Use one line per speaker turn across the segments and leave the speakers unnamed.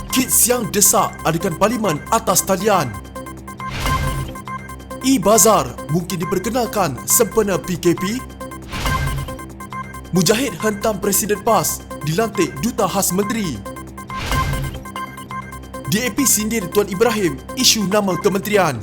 Kit Siang desak adakan parlimen atas talian. E-Bazar mungkin diperkenalkan sempena PKP. Mujahid hentam Presiden PAS dilantik Duta Khas Menteri. DAP sindir Tuan Ibrahim isu nama kementerian.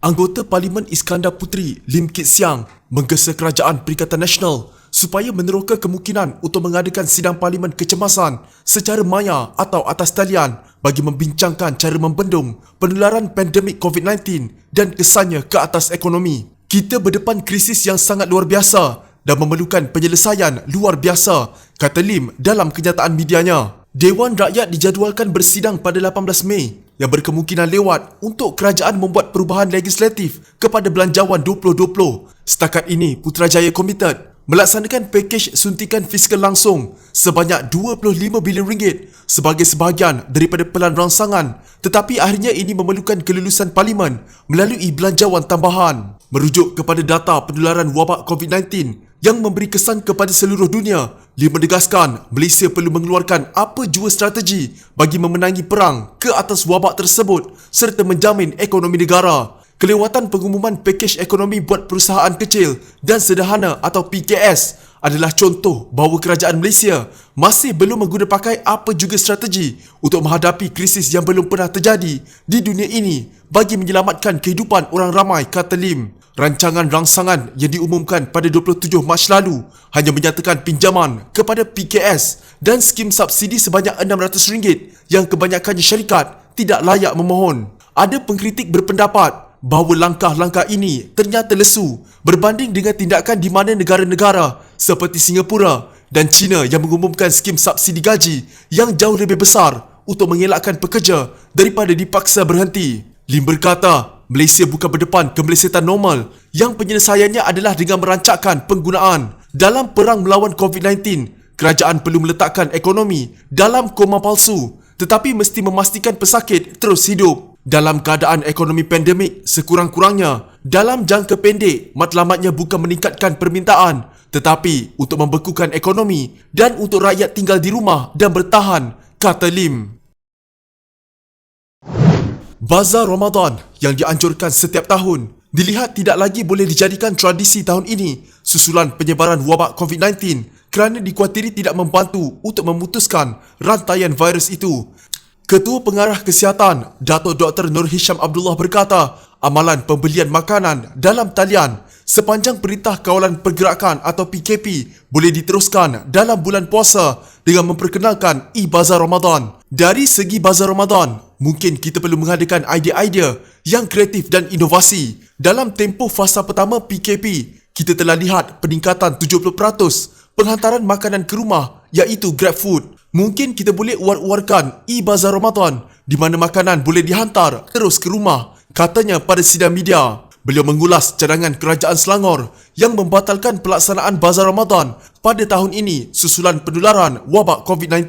Anggota Parlimen Iskandar Puteri Lim Kit Siang menggesa Kerajaan Perikatan Nasional supaya meneroka kemungkinan untuk mengadakan sidang Parlimen kecemasan secara maya atau atas talian bagi membincangkan cara membendung penularan pandemik COVID-19 dan kesannya ke atas ekonomi. Kita berdepan krisis yang sangat luar biasa dan memerlukan penyelesaian luar biasa, kata Lim dalam kenyataan medianya. Dewan Rakyat dijadualkan bersidang pada 18 Mei yang berkemungkinan lewat untuk kerajaan membuat perubahan legislatif kepada Belanjawan 2020. Setakat ini, Putrajaya Komited melaksanakan pakej suntikan fiskal langsung sebanyak RM25 bilion sebagai sebahagian daripada pelan rangsangan, tetapi akhirnya ini memerlukan kelulusan Parlimen melalui belanjawan tambahan. Merujuk kepada data penularan wabak COVID-19 yang memberi kesan kepada seluruh dunia, Lim menegaskan Malaysia perlu mengeluarkan apa jua strategi bagi memenangi perang ke atas wabak tersebut serta menjamin ekonomi negara. Kelewatan pengumuman pakej ekonomi buat perusahaan kecil dan sederhana atau PKS adalah contoh bahawa kerajaan Malaysia masih belum mengguna pakai apa juga strategi untuk menghadapi krisis yang belum pernah terjadi di dunia ini bagi menyelamatkan kehidupan orang ramai, kata Lim. Rancangan rangsangan yang diumumkan pada 27 Mac lalu hanya menyatakan pinjaman kepada PKS dan skim subsidi sebanyak RM600 yang kebanyakannya syarikat tidak layak memohon. Ada pengkritik berpendapat bahawa langkah-langkah ini ternyata lesu berbanding dengan tindakan di mana negara-negara seperti Singapura dan China yang mengumumkan skim subsidi gaji yang jauh lebih besar untuk mengelakkan pekerja daripada dipaksa berhenti. Lim berkata, Malaysia bukan berdepan kemelesetan normal yang penyelesaiannya adalah dengan merancakkan penggunaan. Dalam perang melawan COVID-19, kerajaan perlu meletakkan ekonomi dalam koma palsu tetapi mesti memastikan pesakit terus hidup. Dalam keadaan ekonomi pandemik, sekurang-kurangnya dalam jangka pendek, matlamatnya bukan meningkatkan permintaan tetapi untuk membekukan ekonomi dan untuk rakyat tinggal di rumah dan bertahan, kata Lim. Bazar Ramadan yang dianjurkan setiap tahun dilihat tidak lagi boleh dijadikan tradisi tahun ini susulan penyebaran wabak COVID-19 kerana dikuatiri tidak membantu untuk memutuskan rantaian virus itu. Ketua Pengarah Kesihatan, Dato' Dr. Nur Hisham Abdullah berkata, amalan pembelian makanan dalam talian sepanjang Perintah Kawalan Pergerakan atau PKP boleh diteruskan dalam bulan puasa dengan memperkenalkan e-Bazar Ramadan. Dari segi Bazar Ramadan, mungkin kita perlu mengadakan idea-idea yang kreatif dan inovasi. Dalam tempoh fasa pertama PKP, kita telah lihat peningkatan 70% penghantaran makanan ke rumah iaitu GrabFood. Mungkin kita boleh uar-uarkan e-Bazar Ramadan di mana makanan boleh dihantar terus ke rumah, katanya pada sidang media. Beliau mengulas cadangan Kerajaan Selangor yang membatalkan pelaksanaan Bazar Ramadan pada tahun ini susulan penularan wabak COVID-19.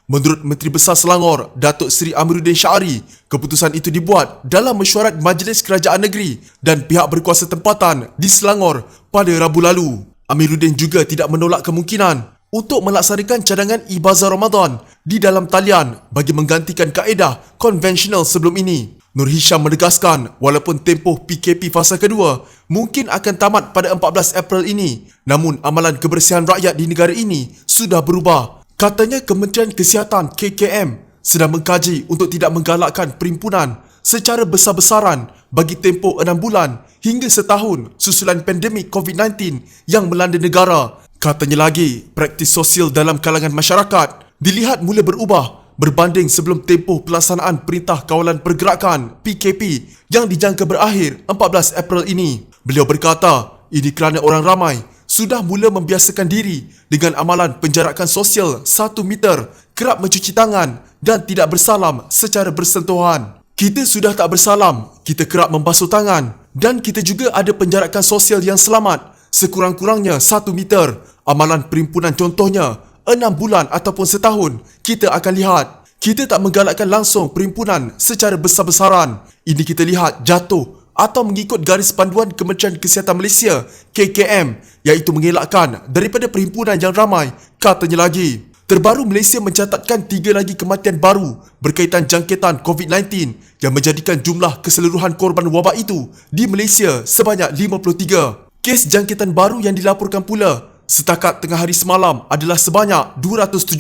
Menurut Menteri Besar Selangor, Datuk Seri Amiruddin Syari, keputusan itu dibuat dalam mesyuarat Majlis Kerajaan Negeri dan pihak berkuasa tempatan di Selangor pada Rabu lalu. Amiruddin juga tidak menolak kemungkinan untuk melaksanakan cadangan e-Bazar Ramadan di dalam talian bagi menggantikan kaedah konvensional sebelum ini. Nur Hisham menegaskan walaupun tempoh PKP fasa kedua mungkin akan tamat pada 14 April ini, namun amalan kebersihan rakyat di negara ini sudah berubah. Katanya Kementerian Kesihatan KKM sedang mengkaji untuk tidak menggalakkan perimpunan secara besar-besaran bagi tempoh 6 bulan hingga setahun susulan pandemik COVID-19 yang melanda negara. Katanya lagi, praktis sosial dalam kalangan masyarakat dilihat mula berubah berbanding sebelum tempoh pelaksanaan Perintah Kawalan Pergerakan PKP yang dijangka berakhir 14 April ini. Beliau berkata, ini kerana orang ramai sudah mula membiasakan diri dengan amalan penjarakan sosial 1 meter, kerap mencuci tangan dan tidak bersalam secara bersentuhan. Kita sudah tak bersalam, kita kerap membasuh tangan dan kita juga ada penjarakan sosial yang selamat sekurang-kurangnya 1 meter. Amalan perhimpunan contohnya 6 bulan ataupun setahun, kita akan lihat. Kita tak menggalakkan langsung perhimpunan secara besar-besaran. Ini kita lihat jatuh atau mengikut garis panduan Kementerian Kesihatan Malaysia KKM, iaitu mengelakkan daripada perhimpunan yang ramai, katanya lagi. Terbaru, Malaysia mencatatkan 3 lagi kematian baru berkaitan jangkitan COVID-19 yang menjadikan jumlah keseluruhan korban wabak itu di Malaysia sebanyak 53. Kes jangkitan baru yang dilaporkan pula setakat tengah hari semalam adalah sebanyak 217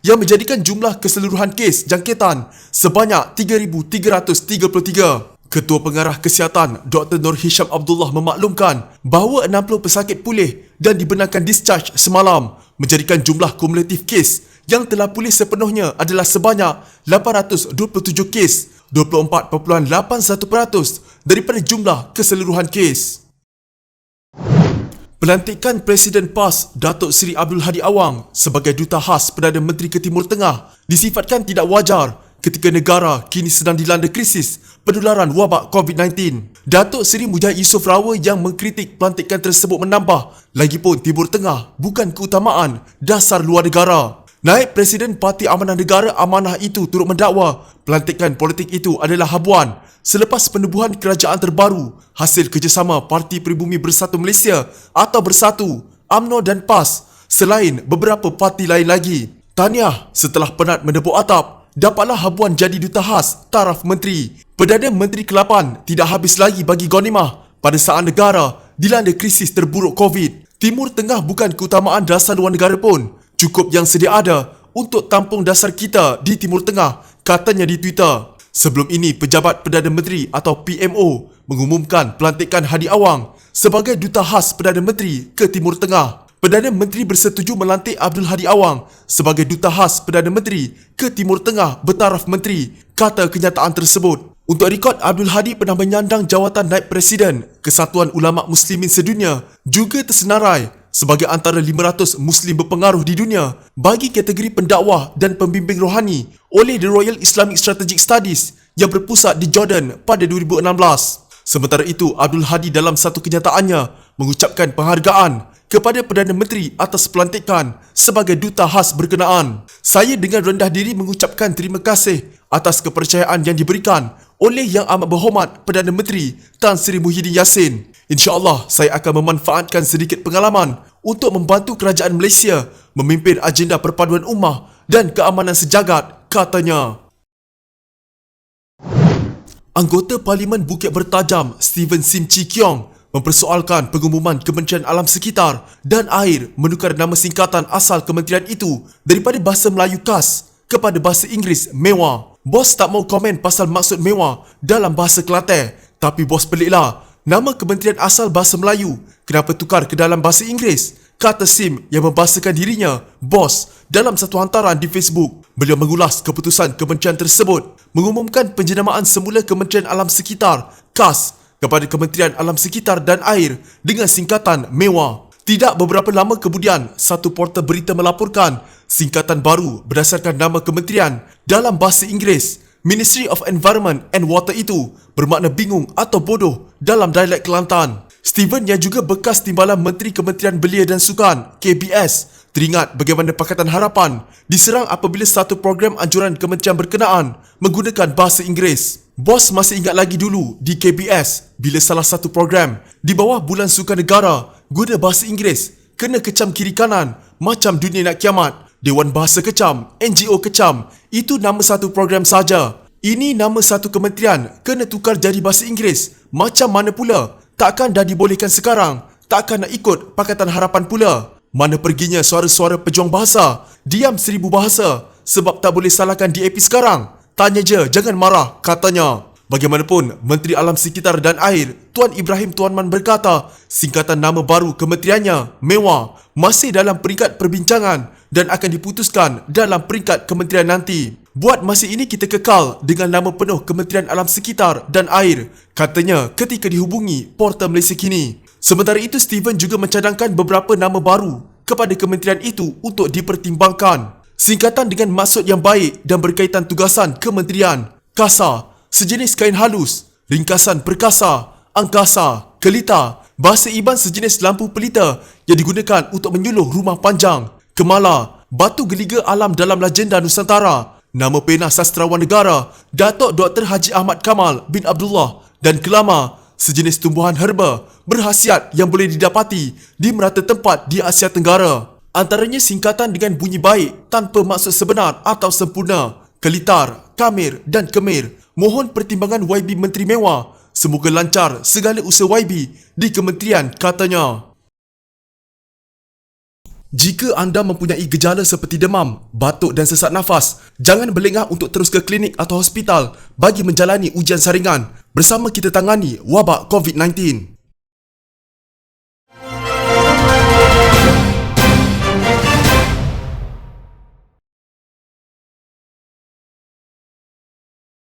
yang menjadikan jumlah keseluruhan kes jangkitan sebanyak 3,333. Ketua Pengarah Kesihatan Dr. Nur Hisham Abdullah memaklumkan bahawa 60 pesakit pulih dan dibenarkan discharge semalam, menjadikan jumlah kumulatif kes yang telah pulih sepenuhnya adalah sebanyak 827 kes, 24.81% daripada jumlah keseluruhan kes. Pelantikan Presiden PAS Datuk Seri Abdul Hadi Awang sebagai Duta Khas Perdana Menteri ke Timur Tengah disifatkan tidak wajar ketika negara kini sedang dilanda krisis penularan wabak COVID-19. Datuk Seri Mujahid Yusof Rawa yang mengkritik pelantikan tersebut menambah, lagipun Timur Tengah bukan keutamaan dasar luar negara. Naib Presiden Parti Amanah Negara Amanah itu turut mendakwa pelantikan politik itu adalah habuan selepas penubuhan kerajaan terbaru hasil kerjasama Parti Pribumi Bersatu Malaysia atau Bersatu, UMNO dan PAS selain beberapa parti lain lagi. Tahniah setelah penat menepuk atap, dapatlah habuan jadi duta khas taraf menteri. Perdana Menteri ke-8 tidak habis lagi bagi ghanimah pada saat negara dilanda krisis terburuk COVID. Timur Tengah bukan keutamaan dasar luar negara pun. Cukup yang sedia ada untuk tampung dasar kita di Timur Tengah, katanya di Twitter. Sebelum ini, Pejabat Perdana Menteri atau PMO mengumumkan pelantikan Hadi Awang sebagai duta khas Perdana Menteri ke Timur Tengah. Perdana Menteri bersetuju melantik Abdul Hadi Awang sebagai duta khas Perdana Menteri ke Timur Tengah bertaraf menteri, kata kenyataan tersebut. Untuk rekod, Abdul Hadi pernah menyandang jawatan Naib Presiden Kesatuan Ulama Muslimin Sedunia, juga tersenarai sebagai antara 500 Muslim berpengaruh di dunia bagi kategori pendakwah dan pembimbing rohani oleh The Royal Islamic Strategic Studies yang berpusat di Jordan pada 2016. Sementara itu, Abdul Hadi dalam satu kenyataannya mengucapkan penghargaan kepada Perdana Menteri atas pelantikan sebagai duta khas berkenaan. Saya dengan rendah diri mengucapkan terima kasih atas kepercayaan yang diberikan oleh Yang Amat Berhormat Perdana Menteri Tan Sri Muhyiddin Yassin. InsyaAllah saya akan memanfaatkan sedikit pengalaman untuk membantu kerajaan Malaysia memimpin agenda perpaduan ummah dan keamanan sejagat, katanya. Anggota Parlimen Bukit Bertajam Stephen Sim Chee Kiong mempersoalkan pengumuman Kementerian Alam Sekitar dan Air menukar nama singkatan asal kementerian itu daripada bahasa Melayu khas kepada bahasa Inggeris mewah. Bos tak mau komen pasal maksud mewah dalam bahasa Kelantan, tapi bos peliklah, nama kementerian asal bahasa Melayu kenapa tukar ke dalam bahasa Inggeris, kata Sim yang membahasakan dirinya bos dalam satu hantaran di Facebook. Beliau mengulas keputusan kementerian tersebut mengumumkan penjenamaan semula Kementerian Alam Sekitar KAS kepada Kementerian Alam Sekitar dan Air dengan singkatan mewah. Tidak beberapa lama kemudian, satu portal berita melaporkan singkatan baru berdasarkan nama kementerian dalam bahasa Inggeris. Ministry of Environment and Water itu bermakna bingung atau bodoh dalam dialek Kelantan. Steven yang juga bekas timbalan Menteri Kementerian Belia dan Sukan KBS teringat bagaimana Pakatan Harapan diserang apabila satu program anjuran kementerian berkenaan menggunakan bahasa Inggeris. Bos masih ingat lagi dulu di KBS bila salah satu program di bawah Bulan Sukan Negara guna bahasa Inggeris kena kecam kiri kanan macam dunia nak kiamat. Dewan Bahasa Kecam, NGO Kecam, itu nama satu program saja. Ini nama satu kementerian kena tukar jadi bahasa Inggeris. Macam mana pula? Takkan dah dibolehkan sekarang? Takkan nak ikut Pakatan Harapan pula? Mana perginya suara-suara pejuang bahasa? Diam 1000 bahasa sebab tak boleh salahkan DAP sekarang. Tanya je, jangan marah, katanya. Bagaimanapun, Menteri Alam Sekitar dan Air Tuan Ibrahim Tuan Man berkata singkatan nama baru kementeriannya mewah masih dalam peringkat perbincangan dan akan diputuskan dalam peringkat kementerian nanti. Buat masa ini kita kekal dengan nama penuh Kementerian Alam Sekitar dan Air, katanya ketika dihubungi Portal Malaysia Kini. Sementara itu, Steven juga mencadangkan beberapa nama baru kepada kementerian itu untuk dipertimbangkan. Singkatan dengan maksud yang baik dan berkaitan tugasan kementerian. KASA, sejenis kain halus, ringkasan perkasa, angkasa, kelita, Bahasa Iban sejenis lampu pelita yang digunakan untuk menyuluh rumah panjang. Kemala, batu geliga alam dalam legenda Nusantara. Nama pena sastrawan negara, Datuk Dr. Haji Ahmad Kamal bin Abdullah. Dan kelama, sejenis tumbuhan herba berkhasiat yang boleh didapati di merata tempat di Asia Tenggara. Antaranya singkatan dengan bunyi baik tanpa maksud sebenar atau sempurna, kelitar, kamir dan kemir. Mohon pertimbangan YB Menteri Mewah. Semoga lancar segala usaha YB di kementerian, katanya. Jika anda mempunyai gejala seperti demam, batuk dan sesak nafas, jangan berlengah untuk terus ke klinik atau hospital bagi menjalani ujian saringan. Bersama kita tangani wabak COVID-19.